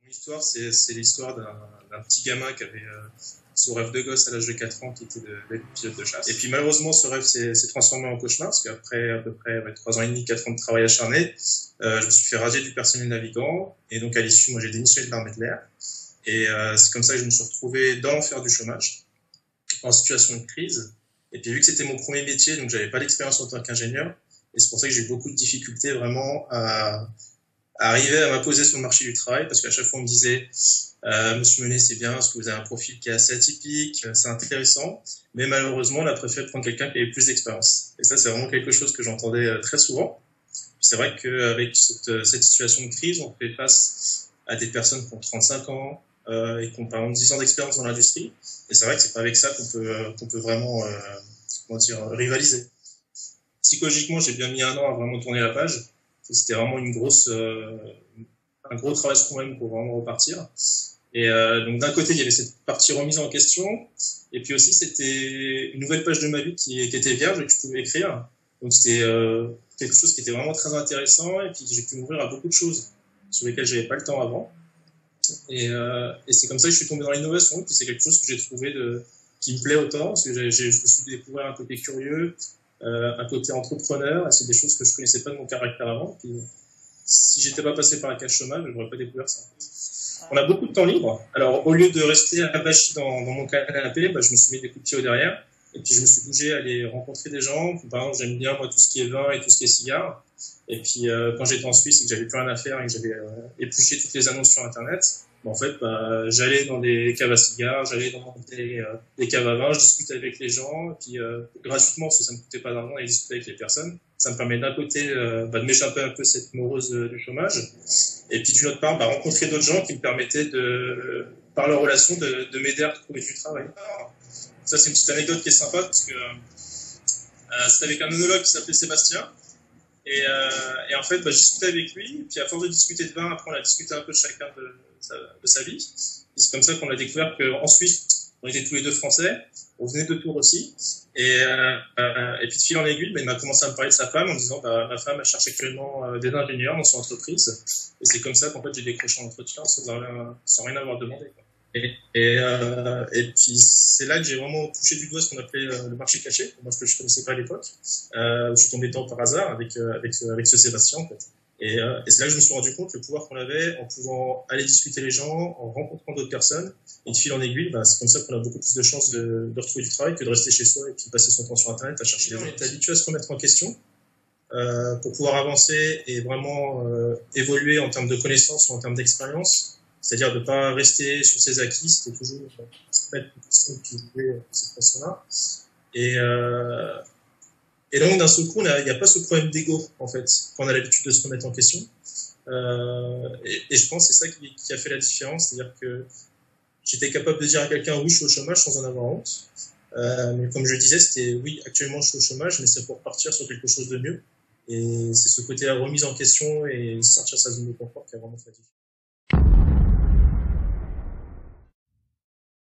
L'histoire, c'est l'histoire d'un petit gamin qui avait son rêve de gosse à l'âge de 4 ans, qui était d'être pilote de chasse. Et puis malheureusement, ce rêve s'est transformé en cauchemar, parce qu'après à peu près 3 ans et demi, 4 ans de travail acharné, je me suis fait raser du personnel navigant. Et donc à l'issue, moi j'ai démissionné de l'armée de l'air. Et c'est comme ça que je me suis retrouvé dans l'enfer du chômage, en situation de crise. Et puis vu que c'était mon premier métier, donc j'avais pas d'expérience en tant qu'ingénieur, et c'est pour ça que j'ai eu beaucoup de difficultés vraiment à arriver à m'imposer sur le marché du travail, parce qu'à chaque fois on me disait Monsieur Menet, c'est bien parce que vous avez un profil qui est assez atypique, c'est intéressant, mais malheureusement on a préféré prendre quelqu'un qui avait plus d'expérience. Et ça, c'est vraiment quelque chose que j'entendais très souvent. C'est vrai qu'avec cette situation de crise, on fait face à des personnes qui ont 35 ans et qui ont par exemple 10 ans d'expérience dans l'industrie, et c'est vrai que c'est pas avec ça qu'on peut vraiment comment dire, rivaliser. Psychologiquement, j'ai bien mis 1 an à vraiment tourner la page. C'était vraiment un gros travail sur moi-même pour vraiment repartir. Et donc d'un côté, il y avait cette partie remise en question, et puis aussi c'était une nouvelle page de ma vie qui était vierge et que je pouvais écrire. Donc c'était quelque chose qui était vraiment très intéressant, et puis j'ai pu m'ouvrir à beaucoup de choses sur lesquelles j'avais pas le temps avant. Et c'est comme ça que je suis tombé dans l'innovation. Puis c'est quelque chose que j'ai trouvé qui me plaît autant, parce que je me suis découvert un côté curieux, un côté entrepreneur, et c'est des choses que je connaissais pas de mon caractère avant. Puis si j'étais pas passé par la case chômage, je n'aurais pas découvert ça. On a beaucoup de temps libre. Alors, au lieu de rester abachi dans mon canapé, je me suis mis des coups de pied au derrière. Et puis, je me suis bougé à aller rencontrer des gens. Par exemple, j'aime bien, moi, tout ce qui est vin et tout ce qui est cigare. Et puis, quand j'étais en Suisse et que j'avais plus rien à faire et que j'avais épluché toutes les annonces sur Internet, en fait, j'allais dans des caves à cigares, j'allais dans des caves à vin, je discutais avec les gens. Et puis, gratuitement, parce que ça ne me coûtait pas d'argent d'aller discuter avec les personnes. Ça me permet d'un côté de m'échapper un peu cette morose du chômage, et puis d'une autre part, rencontrer d'autres gens qui me permettaient par leur relation, de m'aider à retrouver du travail. Alors, ça, c'est une petite anecdote qui est sympa, parce que c'était avec un oenologue qui s'appelait Sébastien, et en fait, je discutais avec lui, et puis à force de discuter de vin, après on a discuté un peu de chacun de sa vie. Et c'est comme ça qu'on a découvert qu'en Suisse, on était tous les deux français, on venait de Tours aussi, et puis de fil en aiguille, il m'a commencé à me parler de sa femme en me disant ma femme elle cherche actuellement des ingénieurs dans son entreprise, et c'est comme ça qu'en fait j'ai décroché un entretien sans rien avoir demandé, quoi. Et puis c'est là que j'ai vraiment touché du doigt ce qu'on appelait le marché caché, moi ce que je connaissais pas à l'époque. Je suis tombé dedans par hasard avec ce Sébastien en fait. Et c'est là que je me suis rendu compte le pouvoir qu'on avait en pouvant aller discuter les gens, en rencontrant d'autres personnes, et de fil en aiguille, c'est comme ça qu'on a beaucoup plus de chances de retrouver du travail que de rester chez soi et puis passer son temps sur Internet à chercher des gens. On est habitué à se remettre en question pour pouvoir avancer et vraiment évoluer en termes de connaissances ou en termes d'expérience. C'est-à-dire de ne pas rester sur ses acquis, c'était toujours se mettre en question puis jouer de cette façon-là. Et donc, d'un seul coup, il n'y a pas ce problème d'ego, en fait, quand on a l'habitude de se remettre en question. Et je pense que c'est ça qui a fait la différence, c'est-à-dire que j'étais capable de dire à quelqu'un oui, je suis au chômage sans en avoir honte. Mais comme je le disais, c'était oui, actuellement je suis au chômage, mais c'est pour partir sur quelque chose de mieux. Et c'est ce côté la remise en question et sortir de sa zone de confort qui a vraiment fait la différence.